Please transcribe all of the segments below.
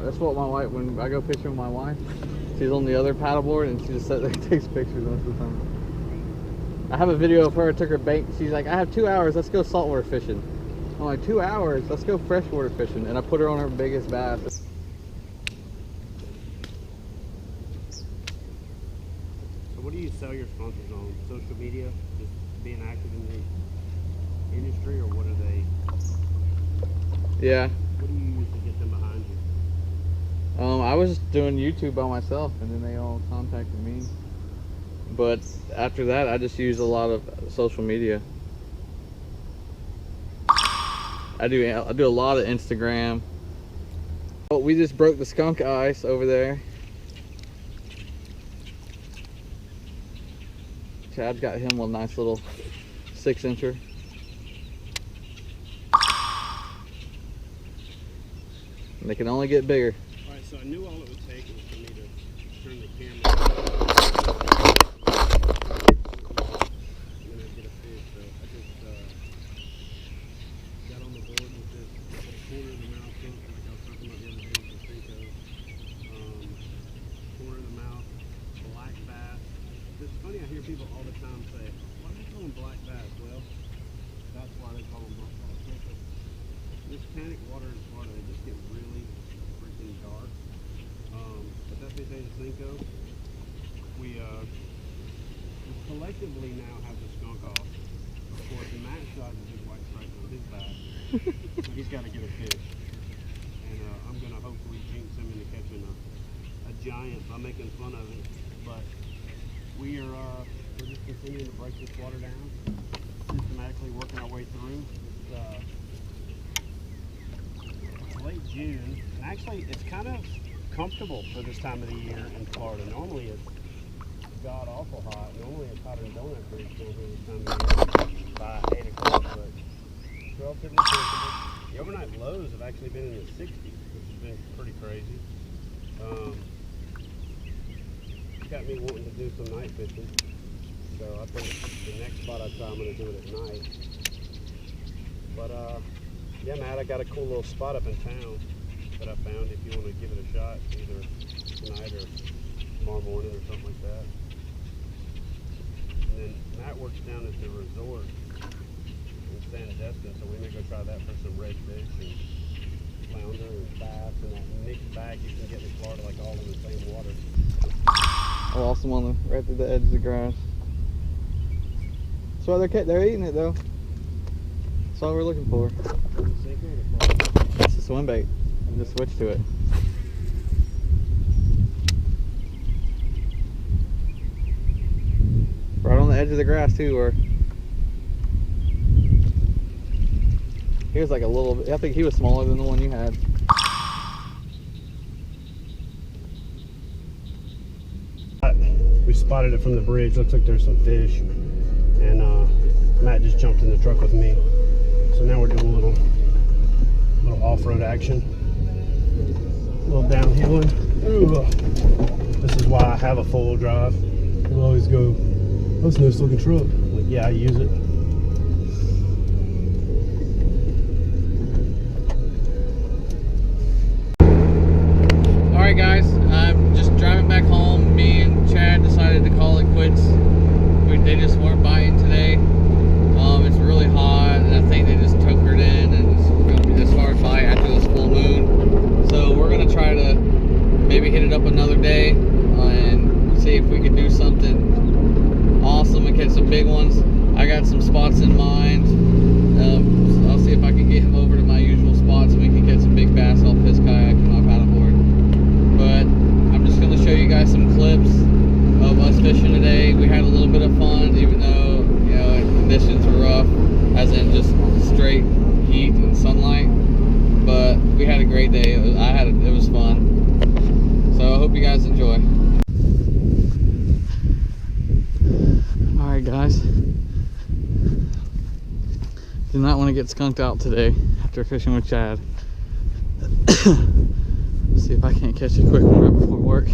That's what my wife, when I go fishing with my wife, she's on the other paddleboard and she just sits there and takes pictures most of the time. I have a video of her. I took her bait. She's like, I have 2 hours. Let's go saltwater fishing. I'm like, 2 hours? Let's go freshwater fishing. And I put her on her biggest bass. So what do you sell your sponsors on? Social media? Just being active in the industry, or what are they? Yeah. What do you use to get them behind you? I was just doing YouTube by myself, and then they all contacted me. But after that, I just use a lot of social media. I do a lot of Instagram. Oh, we just broke the skunk ice over there. Chad's got him a nice little 6-incher. And they can only get bigger. Alright, so I knew all it would take was for me to turn the camera on. And then I'd get a fish. So I just got on the board with this corner of the mouth hook, like I was talking about the other day with the Cinco. Corner of the mouth, black bass. It's funny, I hear people all the time say, why do they call them black bass? Well, that's why they call them black bass. This panic water in Florida, they just get really freaking dark. But that's what they Cinco. We collectively now have the skunk off. Of course, Matt shot a big white stripe on his back, so he's got to get a fish. And I'm going to hopefully jinx him into catching a giant by making fun of it. But we're just continuing to break this water down, systematically working our way through. It's late June, and actually it's kind of comfortable for this time of the year in Florida. Normally it's god awful hot. Normally it's hotter than donut breeze here this time of year by 8 o'clock, but it's relatively comfortable. The overnight lows have actually been in the 60s, which has been pretty crazy. It's got me wanting to do some night fishing, so I think the next spot I try, I'm going to do it at night. But yeah, Matt, I got a cool little spot up in town that I found if you want to give it a shot, either tonight or tomorrow morning or something like that. And then Matt works down at the resort in Sandestin, so we may go try that for some redfish and flounder and bass and that mixed bag you can get in Florida, like all in the same water. I lost them on the right to the edge of the grass. That's why they're eating it though. That's all we're looking for. It's a swim bait. And just switch to it. Right on the edge of the grass too, where he was like a little bit. I think he was smaller than the one you had. We spotted it from the bridge. Looks like there's some fish, and Matt just jumped in the truck with me. So now we're doing a little off-road action, a little downhilling. Ooh. This is why I have a full drive. People always go, "That's a nice looking truck." I'm like, yeah, I use it. All right, guys. I'm just driving back home. Me and Chad decided to call it quits. They just weren't biting today. It's really hot, and I think they just tuckered in, and it's going to be this hard bite after this full moon. So we're going to try to maybe hit it up another day and see if we can do something awesome and catch some big ones. I got some spots in mind. So I'll see if I can get him over to my usual spots so we can catch some big bass off his kayak and my paddleboard. But I'm just going to show you guys some clips of us fishing today. We had a little bit of fun, even though, you know, conditions were rough, as in just straight heat and sunlight. But we had a great day. It was fun. So I hope you guys enjoy. All right, guys. Did not want to get skunked out today after fishing with Chad. See if I can't catch a quick one right before work.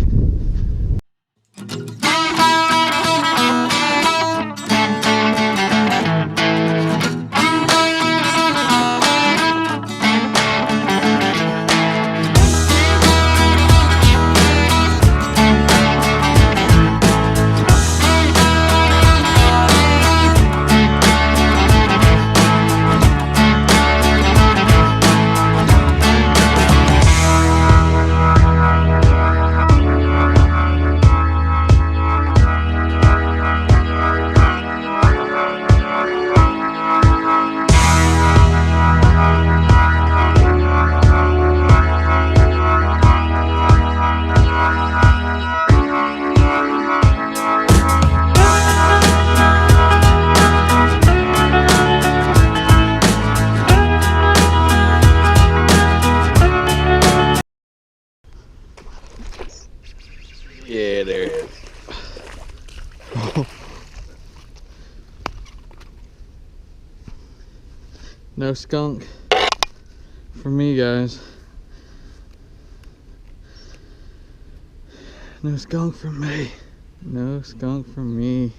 Yeah, there it is. No skunk for me, guys. No skunk for me. No skunk for me.